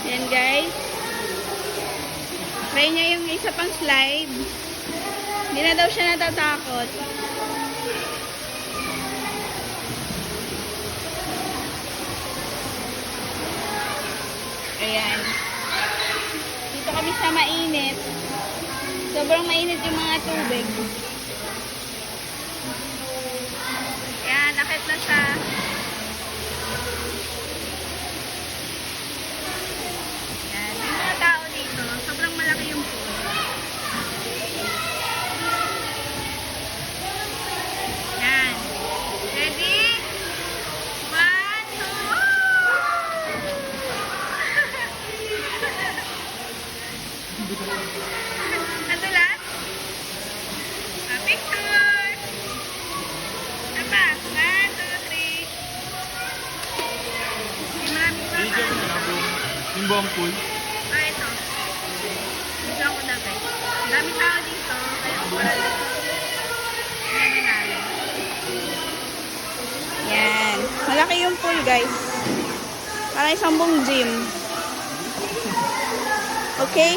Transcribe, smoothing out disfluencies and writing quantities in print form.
Yan guys. Try niya yung isa pang slide. Hindi na daw siya natatakot. Ayan. Dito kami sa mainit. Sobrang mainit yung mga tubig. Ayan, nakit na siya. Ayan, yung mga tao dito, sobrang malaki yung pool. Ayan. Ready? 1, 2. Nadulas? Picture! Apa? 1, 2, 3. Maraming bata. Yung buong pool. Ito. Dito ako dati. Dami tao dito. Kaya wala dito. Yan. Malaki yung pool, guys. Parang isang buong gym. Okay?